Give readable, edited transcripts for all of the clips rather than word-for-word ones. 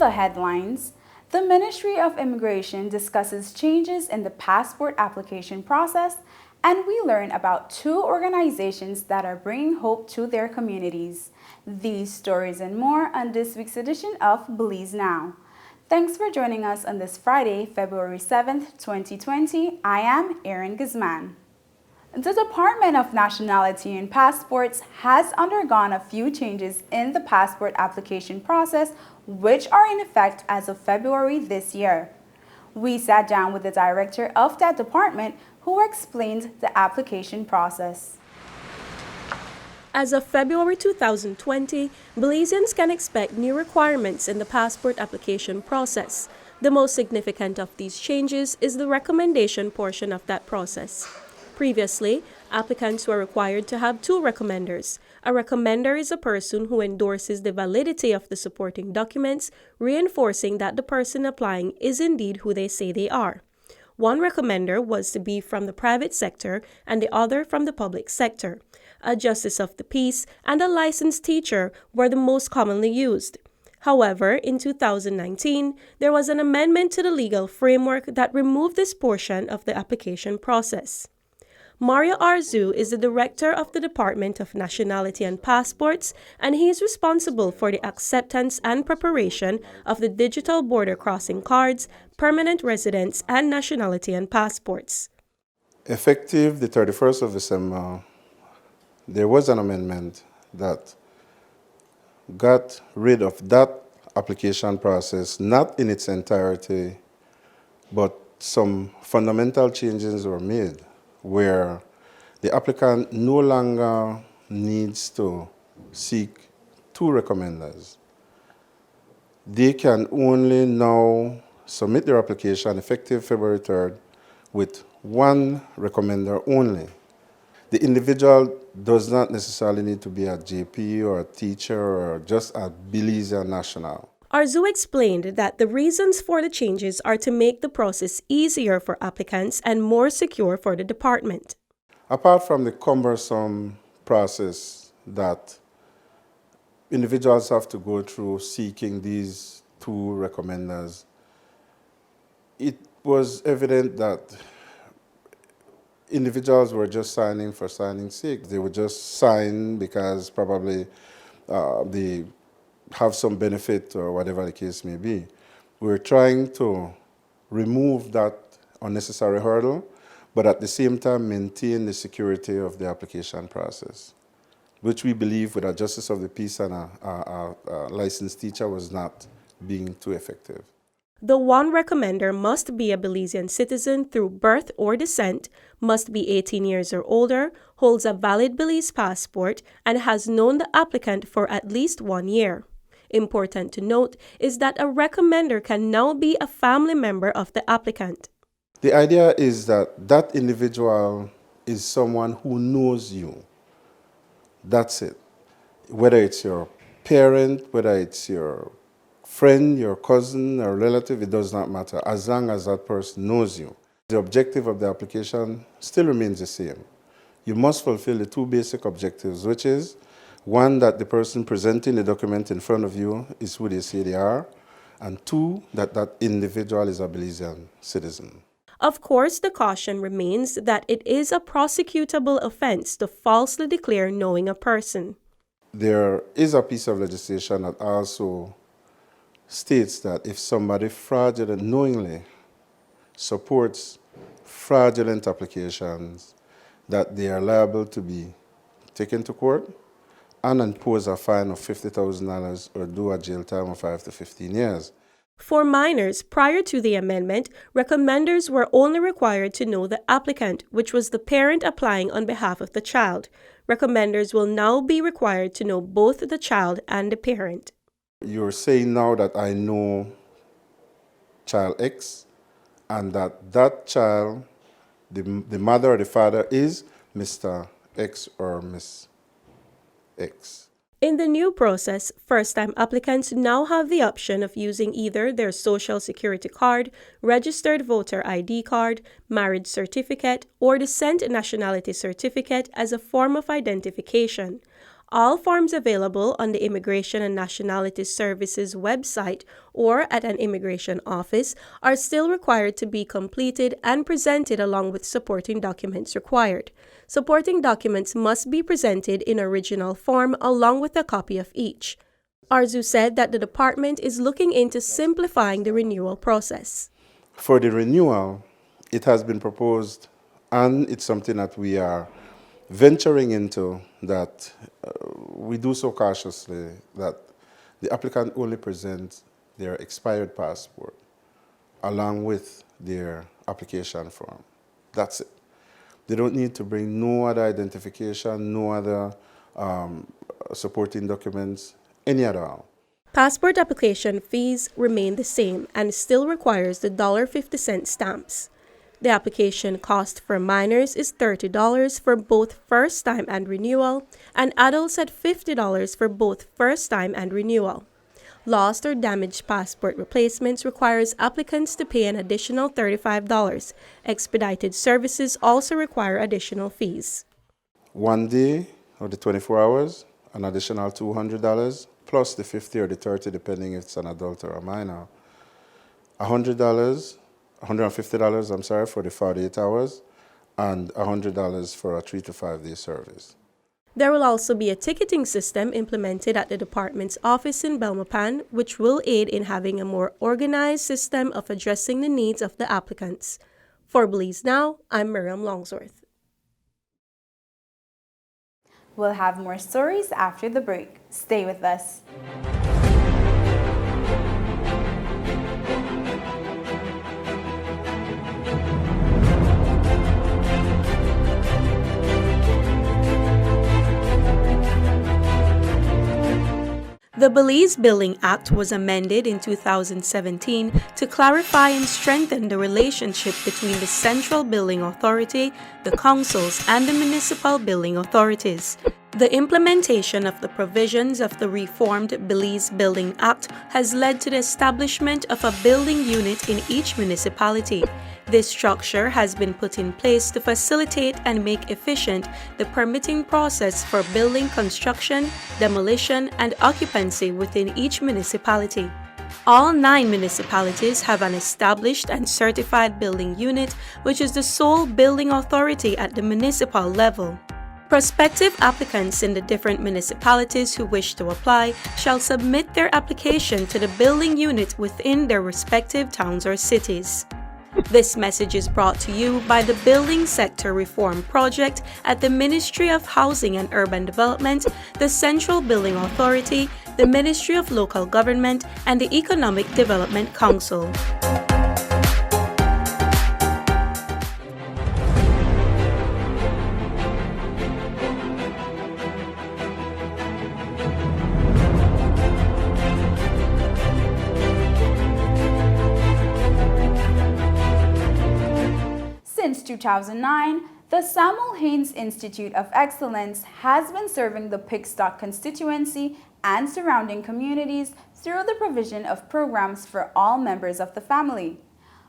the headlines, the Ministry of Immigration discusses changes in the passport application process, and we learn about two organizations that are bringing hope to their communities. These stories and more on this week's edition of Belize Now. Thanks for joining us on this Friday, February 7th, 2020. I am Erin Guzman. The Department of Nationality and Passports has undergone a few changes in the passport application process, which are in effect as of February this year. We sat down with the director of that department who explained the application process. As of February 2020, Belizeans can expect new requirements in the passport application process. The most significant of these changes is the recommendation portion of that process. Previously, applicants were required to have two recommenders. A recommender is a person who endorses the validity of the supporting documents, reinforcing that the person applying is indeed who they say they are. One recommender was to be from the private sector and the other from the public sector. A justice of the peace and a licensed teacher were the most commonly used. However, in 2019, there was an amendment to the legal framework that removed this portion of the application process. Mario Arzu is the director of the Department of Nationality and Passports, and he is responsible for the acceptance and preparation of the digital border crossing cards, permanent residence, and nationality and passports. Effective the 31st of December, there was an amendment that got rid of that application process, not in its entirety, but some fundamental changes were made, where the applicant no longer needs to seek two recommenders. They can only now submit their application effective February 3rd with one recommender only. The individual does not necessarily need to be a JP or a teacher or just a Belize national. Arzu explained that the reasons for the changes are to make the process easier for applicants and more secure for the department. Apart from the cumbersome process that individuals have to go through seeking these two recommenders, it was evident that individuals were just signing for signing's sake. They would just sign because probably they have some benefit or whatever the case may be. We're trying to remove that unnecessary hurdle, but at the same time maintain the security of the application process, which we believe with a justice of the peace and a licensed teacher was not being too effective. The one recommender must be a Belizean citizen through birth or descent, must be 18 years or older, holds a valid Belize passport, and has known the applicant for at least 1 year. Important to note is that a recommender can now be a family member of the applicant. The idea is that that individual is someone who knows you. That's it. Whether it's your parent, whether it's your friend, your cousin, or relative, it does not matter, as long as that person knows you. The objective of the application still remains the same. You must fulfill the two basic objectives, which is, one, that the person presenting the document in front of you is who they say they are, and two, that that individual is a Belizean citizen. Of course, the caution remains that it is a prosecutable offense to falsely declare knowing a person. There is a piece of legislation that also states that if somebody knowingly supports fraudulent applications, that they are liable to be taken to court and impose a fine of $50,000 or do a jail time of 5 to 15 years. For minors, prior to the amendment, recommenders were only required to know the applicant, which was the parent applying on behalf of the child. Recommenders will now be required to know both the child and the parent. You're saying now that I know child X and that child, the mother or the father is Mr. X or Miss X. In the new process, first-time applicants now have the option of using either their Social Security card, registered voter ID card, marriage certificate, or descent nationality certificate as a form of identification. All forms available on the Immigration and Nationality Services website or at an immigration office are still required to be completed and presented along with supporting documents required. Supporting documents must be presented in original form along with a copy of each. Arzu said that the department is looking into simplifying the renewal process. For the renewal, it has been proposed, and it's something that we are venturing into, that we do so cautiously, that the applicant only presents their expired passport along with their application form. That's it. They don't need to bring no other identification, no other supporting documents, any at all. Passport application fees remain the same and still requires the $1.50 stamps. The application cost for minors is $30 for both first time and renewal, and adults at $50 for both first time and renewal. Lost or damaged passport replacements requires applicants to pay an additional $35. Expedited services also require additional fees. 1 day or the 24 hours, an additional $200, plus the 50 or the 30, depending if it's an adult or a minor. $150, I'm sorry, for the 48 hours, and $100 for a 3 to 5 day service. There will also be a ticketing system implemented at the department's office in Belmopan, which will aid in having a more organized system of addressing the needs of the applicants. For Belize Now, I'm Miriam Longsworth. We'll have more stories after the break. Stay with us. The Belize Building Act was amended in 2017 to clarify and strengthen the relationship between the Central Building Authority, the councils, and the municipal building authorities. The implementation of the provisions of the reformed Belize Building Act has led to the establishment of a building unit in each municipality. This structure has been put in place to facilitate and make efficient the permitting process for building construction, demolition, and occupancy within each municipality. All 9 municipalities have an established and certified building unit, which is the sole building authority at the municipal level. Prospective applicants in the different municipalities who wish to apply shall submit their application to the building unit within their respective towns or cities. This message is brought to you by the Building Sector Reform Project at the Ministry of Housing and Urban Development, the Central Building Authority, the Ministry of Local Government, and the Economic Development Council. Since 2009, the Samuel Haynes Institute of Excellence has been serving the Pickstock constituency and surrounding communities through the provision of programs for all members of the family.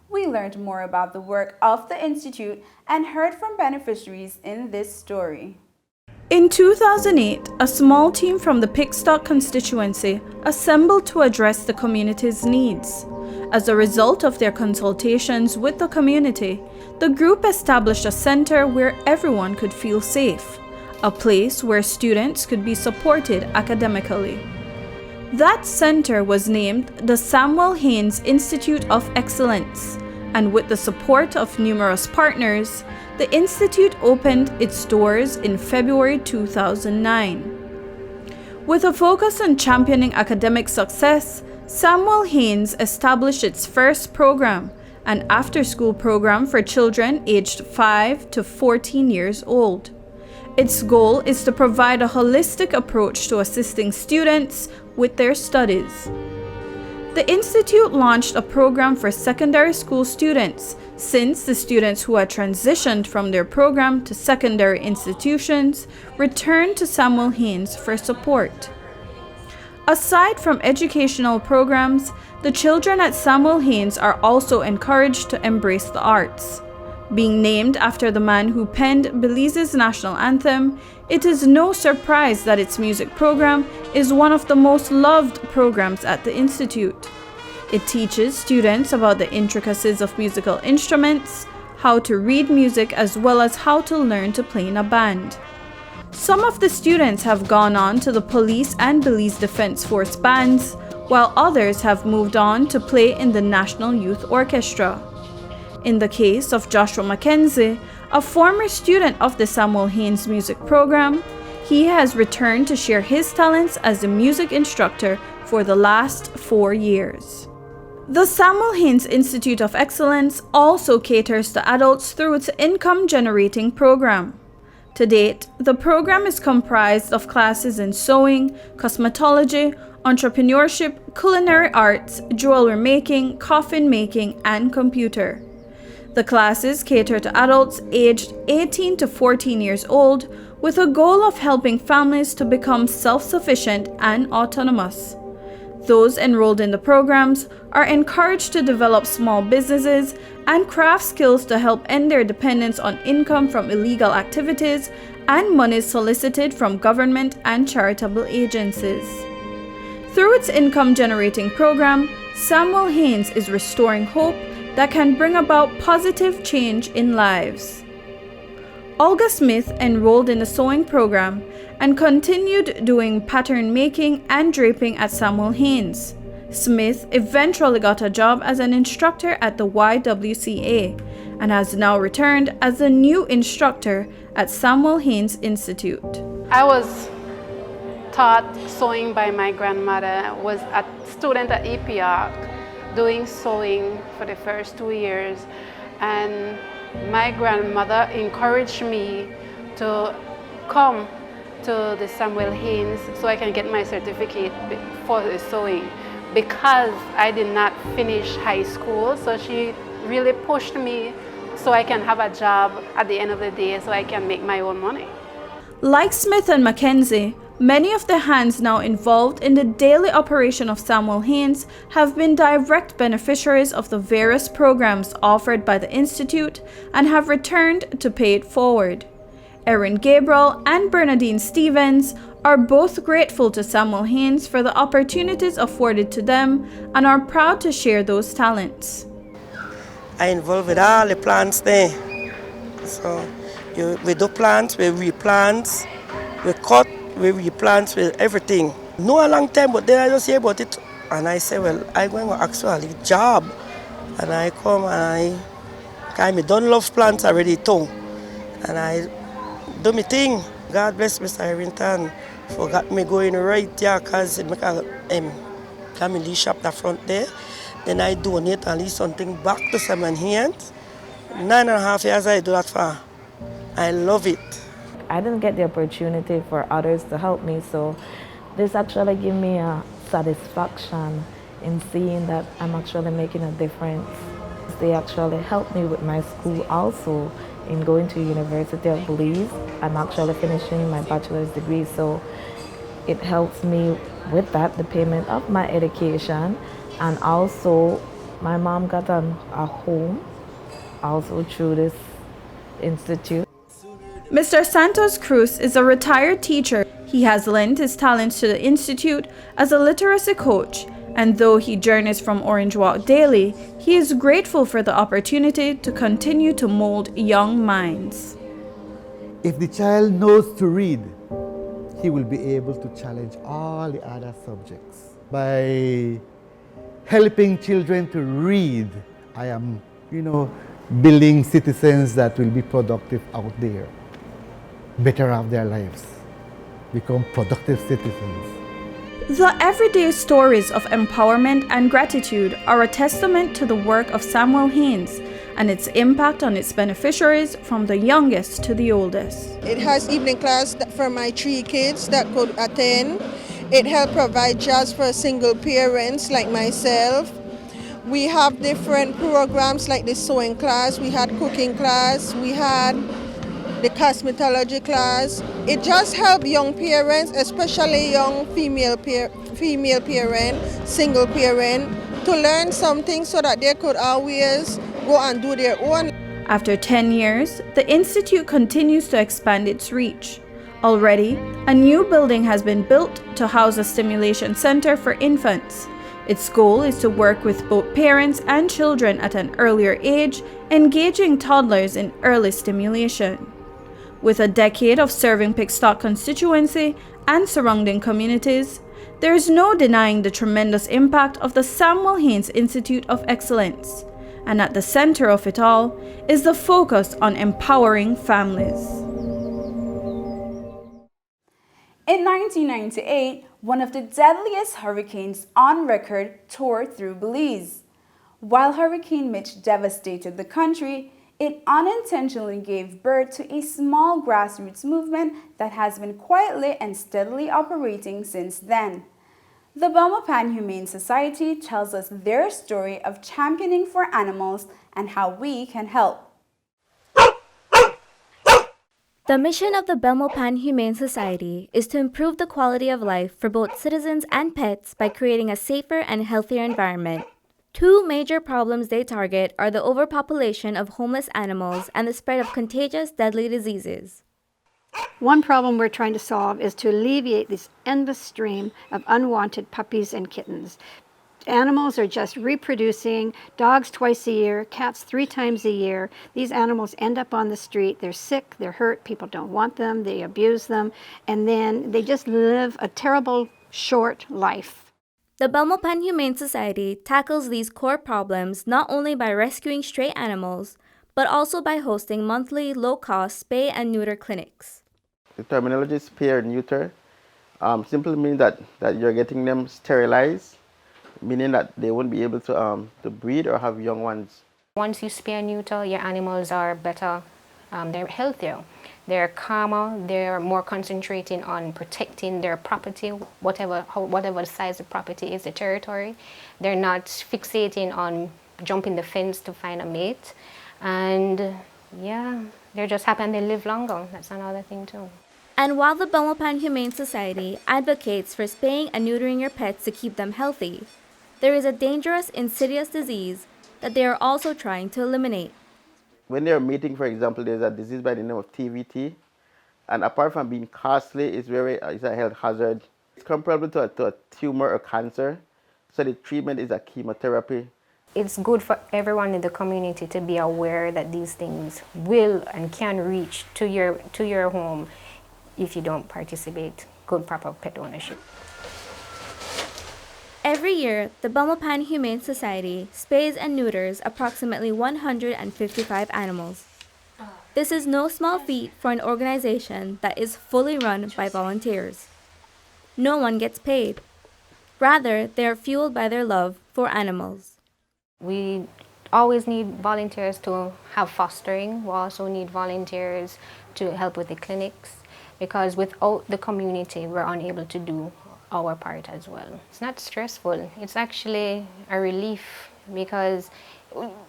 We learned more about the work of the Institute and heard from beneficiaries in this story. In 2008, a small team from the Pickstock constituency assembled to address the community's needs. As a result of their consultations with the community, the group established a center where everyone could feel safe, a place where students could be supported academically. That center was named the Samuel Haynes Institute of Excellence, and with the support of numerous partners, the Institute opened its doors in February 2009. With a focus on championing academic success, Samuel Haynes established its first program, an after-school program for children aged 5 to 14 years old. Its goal is to provide a holistic approach to assisting students with their studies. The Institute launched a program for secondary school students since the students who had transitioned from their program to secondary institutions returned to Samuel Haynes for support. Aside from educational programs, the children at Samuel Haynes are also encouraged to embrace the arts. Being named after the man who penned Belize's national anthem, it is no surprise that its music program is one of the most loved programs at the Institute. It teaches students about the intricacies of musical instruments, how to read music, as well as how to learn to play in a band. Some of the students have gone on to the police and Belize Defense Force bands, while others have moved on to play in the National Youth Orchestra. In the case of Joshua Mackenzie, a former student of the Samuel Haynes music program, he has returned to share his talents as a music instructor for the last 4 years. The Samuel Haynes Institute of Excellence also caters to adults through its income-generating program. To date, the program is comprised of classes in sewing, cosmetology, entrepreneurship, culinary arts, jewelry making, coffin making, and computer. The classes cater to adults aged 18 to 14 years old with a goal of helping families to become self-sufficient and autonomous. Those enrolled in the programs are encouraged to develop small businesses and craft skills to help end their dependence on income from illegal activities and monies solicited from government and charitable agencies. Through its income-generating program, Samuel Haynes is restoring hope that can bring about positive change in lives. Olga Smith enrolled in the sewing program and continued doing pattern making and draping at Samuel Haynes. Smith eventually got a job as an instructor at the YWCA and has now returned as a new instructor at Samuel Haynes Institute. I was taught sewing by my grandmother. I was a student at EPR doing sewing for the first 2 years, and my grandmother encouraged me to come to the Samuel Haynes so I can get my certificate for the sewing because I did not finish high school. So she really pushed me so I can have a job at the end of the day so I can make my own money. Like Smith and Mackenzie, many of the hands now involved in the daily operation of Samuel Haynes have been direct beneficiaries of the various programs offered by the Institute and have returned to pay it forward. Erin Gabriel and Bernadine Stevens are both grateful to Samuel Haynes for the opportunities afforded to them and are proud to share those talents. I involved with all the plants there. So we do plants, we replant, we cut, we replant, with everything. No a long time, but then I just hear about it. And I say, well, I'm going to actually job. And I come and I don't love plants already too. And I do my thing. God bless Mr. Harrington for got me going right there because it make a family shop the front there. Then I donate at least something back to someone here. 9.5 years I do that for. I love it. I didn't get the opportunity for others to help me, so this actually gave me a satisfaction in seeing that I'm actually making a difference. They actually helped me with my school also in going to University of Belize. I'm actually finishing my bachelor's degree, so it helps me with that, the payment of my education, and also my mom got a home also through this institute. Mr. Santos Cruz is a retired teacher. He has lent his talents to the Institute as a literacy coach, and though he journeys from Orange Walk daily, he is grateful for the opportunity to continue to mold young minds. If the child knows to read, he will be able to challenge all the other subjects. By helping children to read, I am, building citizens that will be productive out there, better off their lives, become productive citizens. The everyday stories of empowerment and gratitude are a testament to the work of Samuel Haynes and its impact on its beneficiaries from the youngest to the oldest. It has evening class for my 3 kids that could attend. It helps provide jobs for single parents like myself. We have different programs like the sewing class, we had cooking class, we had the cosmetology class. It just helps young parents, especially young female parent, single parent, to learn something so that they could always go and do their own. After 10 years, the Institute continues to expand its reach. Already, a new building has been built to house a stimulation center for infants. Its goal is to work with both parents and children at an earlier age, engaging toddlers in early stimulation. With a decade of serving Pickstock constituency and surrounding communities, there is no denying the tremendous impact of the Samuel Haynes Institute of Excellence. And at the center of it all is the focus on empowering families. In 1998, one of the deadliest hurricanes on record tore through Belize. While Hurricane Mitch devastated the country, it unintentionally gave birth to a small grassroots movement that has been quietly and steadily operating since then. The Belmopan Humane Society tells us their story of championing for animals and how we can help. The mission of the Belmopan Humane Society is to improve the quality of life for both citizens and pets by creating a safer and healthier environment. Two major problems they target are the overpopulation of homeless animals and the spread of contagious, deadly diseases. One problem we're trying to solve is to alleviate this endless stream of unwanted puppies and kittens. Animals are just reproducing, dogs twice a year, cats 3 times a year. These animals end up on the street, they're sick, they're hurt, people don't want them, they abuse them, and then they just live a terrible, short life. The Belmopan Humane Society tackles these core problems not only by rescuing stray animals, but also by hosting monthly, low-cost spay and neuter clinics. The terminology spay or neuter simply means that you're getting them sterilized, meaning that they won't be able to breed or have young ones. Once you spay and neuter, your animals are better, they're healthier, they're calmer, they're more concentrating on protecting their property, whatever the size of property is, the territory. They're not fixating on jumping the fence to find a mate. And yeah, they're just happy and they live longer. That's another thing too. And while the Belmopan Humane Society advocates for spaying and neutering your pets to keep them healthy, there is a dangerous, insidious disease that they are also trying to eliminate. When they're mating, for example, there's a disease by the name of TVT. And apart from being costly, it's a health hazard. It's comparable to a tumor or cancer. So the treatment is a chemotherapy. It's good for everyone in the community to be aware that these things will and can reach to your home if you don't participate good proper pet ownership. Every year, the Belmopan Humane Society spays and neuters approximately 155 animals. This is no small feat for an organization that is fully run by volunteers. No one gets paid. Rather, they are fueled by their love for animals. We always need volunteers to have fostering. We also need volunteers to help with the clinics, because without the community, we're unable to do our part as well. It's not stressful. It's actually a relief, because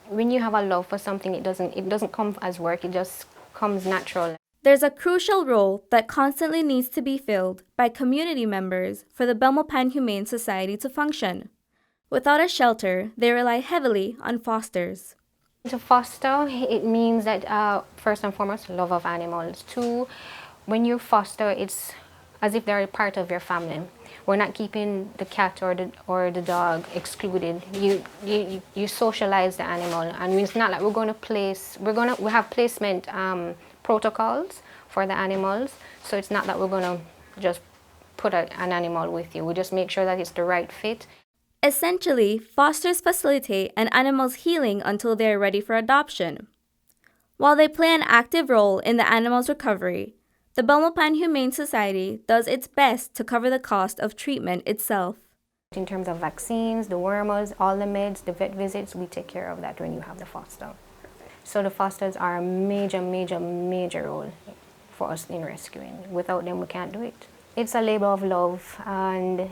when you have a love for something, it doesn't come as work. It just comes natural. There's a crucial role that constantly needs to be filled by community members for the Belmopan Humane Society to function. Without a shelter, they rely heavily on fosters. To foster, it means that first and foremost, love of animals. 2, when you foster, it's as if they're a part of your family. We're not keeping the cat or the dog excluded. You socialize the animal, and it's not like we have placement protocols for the animals. So it's not that we're gonna just put an animal with you. We just make sure that it's the right fit. Essentially, fosters facilitate an animal's healing until they are ready for adoption. While they play an active role in the animal's recovery, the Belmopan Humane Society does its best to cover the cost of treatment itself. In terms of vaccines, the wormers, all the meds, the vet visits, we take care of that when you have the foster. So the fosters are a major, major, major role for us in rescuing. Without them, we can't do it. It's a labor of love, and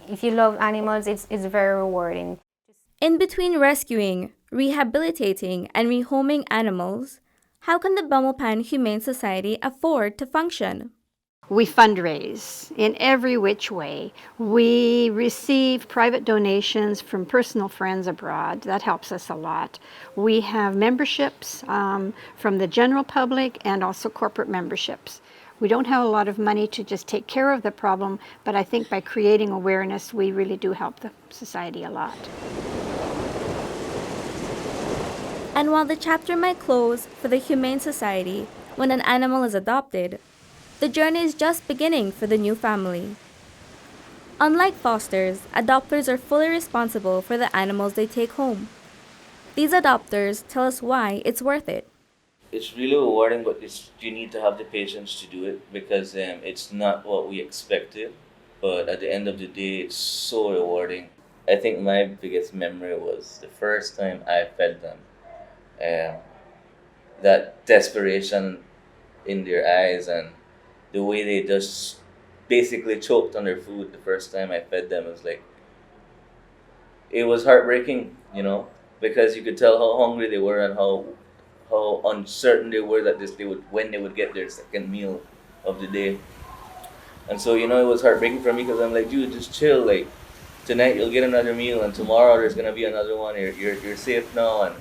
if you love animals, it's very rewarding. In between rescuing, rehabilitating, and rehoming animals, how can the Belmopan Humane Society afford to function? We fundraise in every which way. We receive private donations from personal friends abroad. That helps us a lot. We have memberships from the general public and also corporate memberships. We don't have a lot of money to just take care of the problem, but I think by creating awareness, we really do help the society a lot. And while the chapter might close for the Humane Society when an animal is adopted, the journey is just beginning for the new family. Unlike fosters, adopters are fully responsible for the animals they take home. These adopters tell us why it's worth it. It's really rewarding, but you need to have the patience to do it because it's not what we expected. But at the end of the day, it's so rewarding. I think my biggest memory was the first time I fed them. That desperation in their eyes and the way they just basically choked on their food the first time I fed them. It was heartbreaking, because you could tell how hungry they were and how uncertain they were that when they would get their second meal of the day. And so, it was heartbreaking for me because I'm like, dude, just chill. Like, tonight you'll get another meal and tomorrow there's gonna be another one. You're safe now, and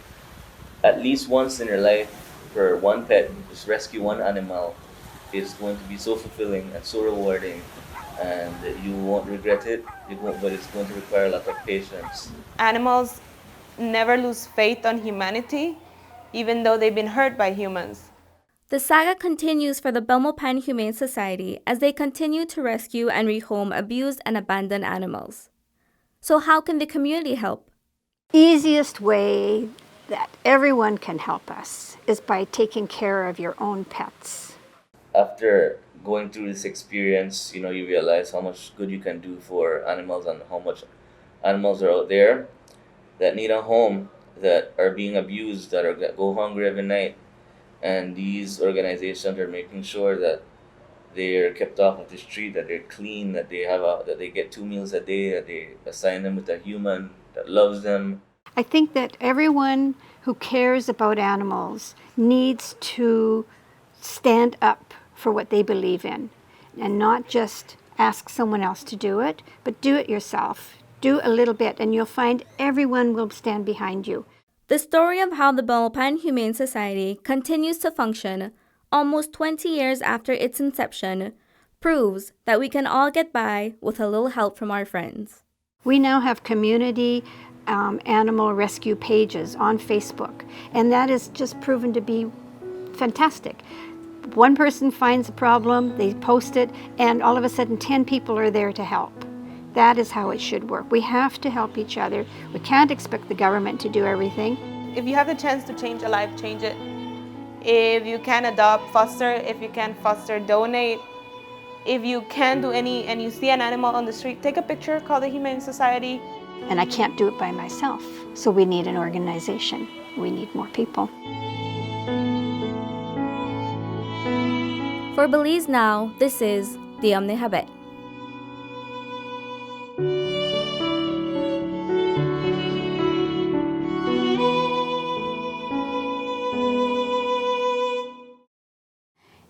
at least once in your life, for one pet, just rescue one animal. It's going to be so fulfilling and so rewarding, and you won't regret it. But it's going to require a lot of patience. Animals never lose faith on humanity, even though they've been hurt by humans. The saga continues for the Belmopan Humane Society as they continue to rescue and rehome abused and abandoned animals. So how can the community help? Easiest way that everyone can help us is by taking care of your own pets. After going through this experience, you realize how much good you can do for animals and how much animals are out there that need a home, that are being abused, that go hungry every night. And these organizations are making sure that they're kept off of the street, that they're clean, that they get 2 meals a day, that they assign them with a human that loves them. I think that everyone who cares about animals needs to stand up for what they believe in and not just ask someone else to do it, but do it yourself. Do a little bit and you'll find everyone will stand behind you. The story of how the Belmopan Humane Society continues to function almost 20 years after its inception proves that we can all get by with a little help from our friends. We now have community animal rescue pages on Facebook, and that is just proven to be fantastic. One person finds a problem, they post it, and all of a sudden 10 people are there to help. That is how it should work. We have to help each other. We can't expect the government to do everything. If you have the chance to change a life, change it. If you can adopt, foster. If you can foster, donate. If you can do any and you see an animal on the street, take a picture, call the Humane Society. And I can't do it by myself, so we need an organization. We need more people. For Belize Now, this is the Habet.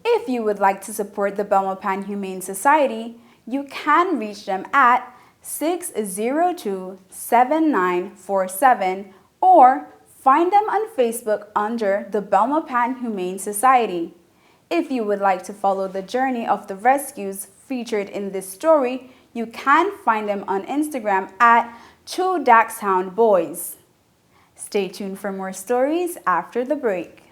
If you would like to support the Belmopan Humane Society, you can reach them at 602-7947 or find them on Facebook under the Belmopan Humane Society. If you would like to follow the journey of the rescues featured in this story, you can find them on Instagram at 2DaxHoundBoys. Stay tuned for more stories after the break.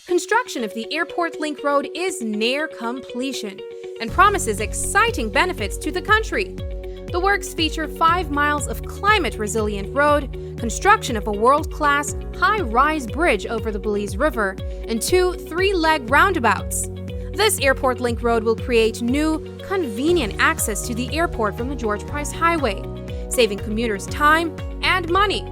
Construction of the Airport Link Road is near completion and promises exciting benefits to the country. The works feature 5 miles of climate-resilient road, construction of a world-class high-rise bridge over the Belize River, and 2 3-leg roundabouts. This Airport Link Road will create new, convenient access to the airport from the George Price Highway, saving commuters time and money.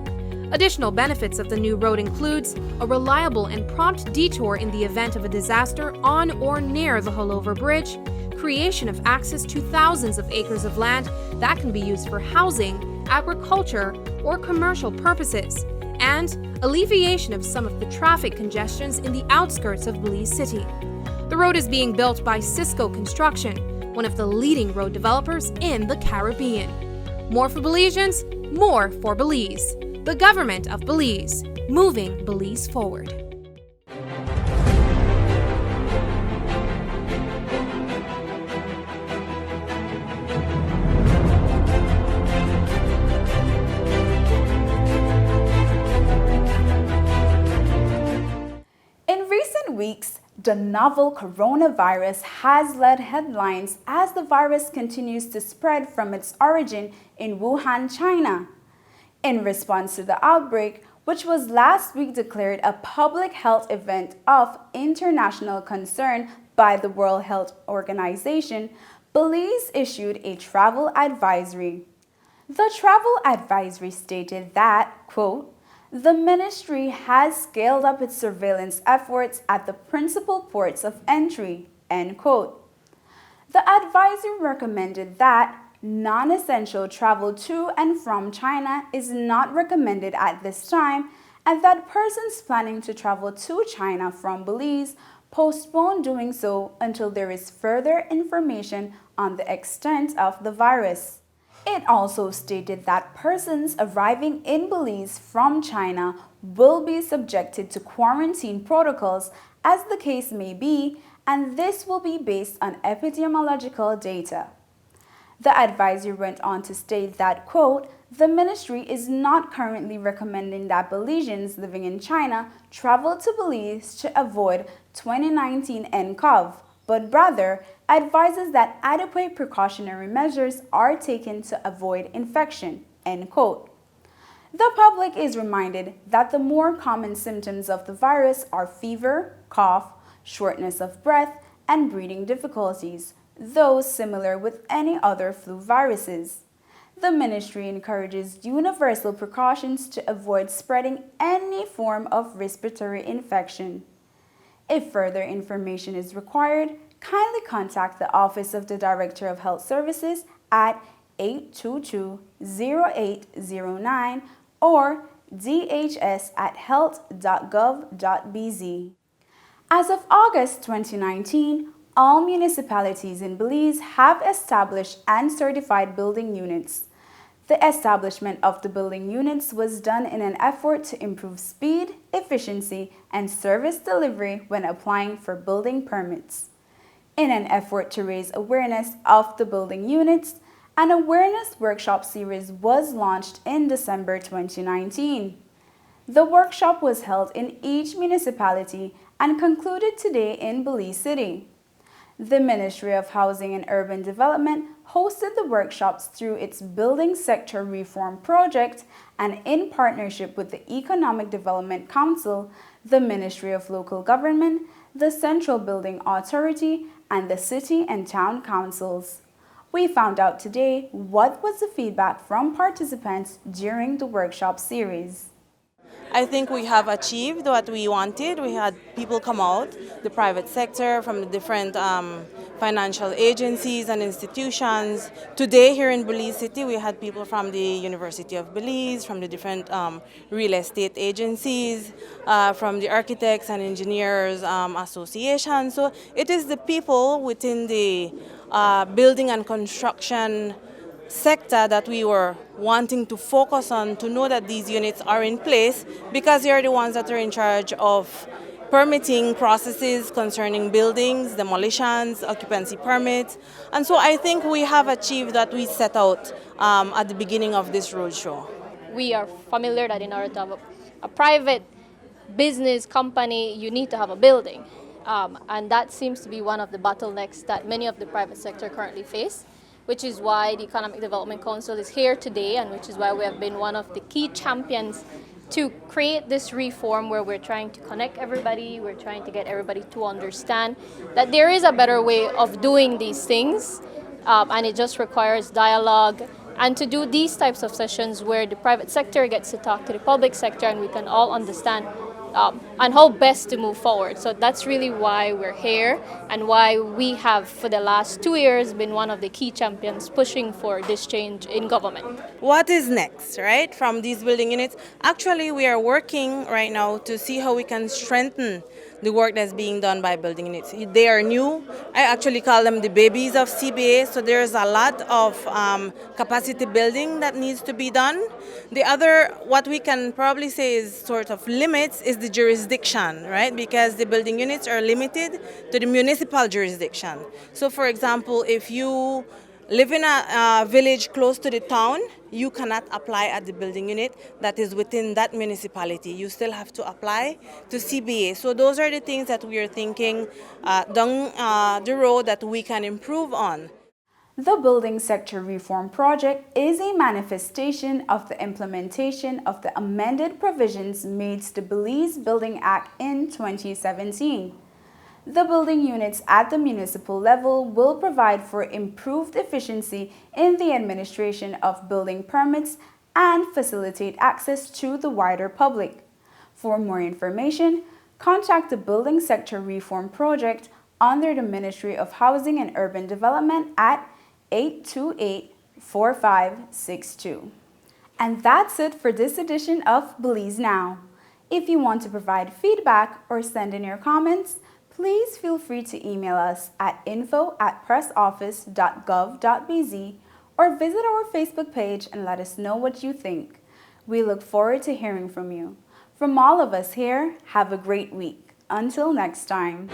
Additional benefits of the new road includes a reliable and prompt detour in the event of a disaster on or near the Hullover Bridge, creation of access to thousands of acres of land that can be used for housing, agriculture, or commercial purposes, and alleviation of some of the traffic congestions in the outskirts of Belize City. The road is being built by Cisco Construction, one of the leading road developers in the Caribbean. More for Belizeans, more for Belize. The government of Belize, moving Belize forward. In recent weeks, the novel coronavirus has led headlines as the virus continues to spread from its origin in Wuhan, China. In response to the outbreak, which was last week declared a public health event of international concern by the World Health Organization, Belize issued a travel advisory. The travel advisory stated that, quote, the ministry has scaled up its surveillance efforts at the principal ports of entry, end quote. The advisory recommended that non-essential travel to and from China is not recommended at this time, and that persons planning to travel to China from Belize postpone doing so until there is further information on the extent of the virus. It also stated that persons arriving in Belize from China will be subjected to quarantine protocols as the case may be, and this will be based on epidemiological data. The advisory went on to state that, quote, the ministry is not currently recommending that Belizeans living in China travel to Belize to avoid 2019 nCoV, but rather advises that adequate precautionary measures are taken to avoid infection, end quote. The public is reminded that the more common symptoms of the virus are fever, cough, shortness of breath, and breathing difficulties, those similar with any other flu viruses. The ministry encourages universal precautions to avoid spreading any form of respiratory infection. If further information is required, kindly contact the Office of the Director of Health Services at 822-0809 or dhs@health.gov.bz. As of August 2019, all municipalities in Belize have established and certified building units. The establishment of the building units was done in an effort to improve speed, efficiency, and service delivery when applying for building permits. In an effort to raise awareness of the building units, an awareness workshop series was launched in December 2019. The workshop was held in each municipality and concluded today in Belize City. The Ministry of Housing and Urban Development hosted the workshops through its Building Sector Reform Project, and in partnership with the Economic Development Council, the Ministry of Local Government, the Central Building Authority, and the City and Town Councils. We found out today what was the feedback from participants during the workshop series. I think we have achieved what we wanted. We had people come out, the private sector, from the different financial agencies and institutions. Today here in Belize City, we had people from the University of Belize, from the different real estate agencies, from the Architects and Engineers Association. So it is the people within the building and construction sector that we were wanting to focus on, to know that these units are in place, because they are the ones that are in charge of permitting processes concerning buildings, demolitions, occupancy permits. And so I think we have achieved what we set out at the beginning of this roadshow. We are familiar that in order to have a private business company, you need to have a building. And that seems to be one of the bottlenecks that many of the private sector currently face, which is why the Economic Development Council is here today, and which is why we have been one of the key champions to create this reform, where we're trying to connect everybody, we're trying to get everybody to understand that there is a better way of doing these things, and it just requires dialogue, and to do these types of sessions where the private sector gets to talk to the public sector and we can all understand and how best to move forward. So that's really why we're here and why we have, for the last 2 years, been one of the key champions pushing for this change in government. What is next, right, from these building units? Actually, we are working right now to see how we can strengthen the work that's being done by building units. They are new. I actually call them the babies of CBA, so there's a lot of capacity building that needs to be done. The other, what we can probably say is sort of limits, is the jurisdiction, right? Because the building units are limited to the municipal jurisdiction. So for example, if you live in a village close to the town, you cannot apply at the building unit that is within that municipality. You still have to apply to CBA. So those are the things that we are thinking down the road that we can improve on. The Building Sector Reform Project is a manifestation of the implementation of the amended provisions made to the Belize Building Act in 2017. The building units at the municipal level will provide for improved efficiency in the administration of building permits and facilitate access to the wider public. For more information, contact the Building Sector Reform Project under the Ministry of Housing and Urban Development at 828-4562. And that's it for this edition of Belize Now. If you want to provide feedback or send in your comments, please feel free to email us at info@pressoffice.gov.bz or visit our Facebook page and let us know what you think. We look forward to hearing from you. From all of us here, have a great week. Until next time.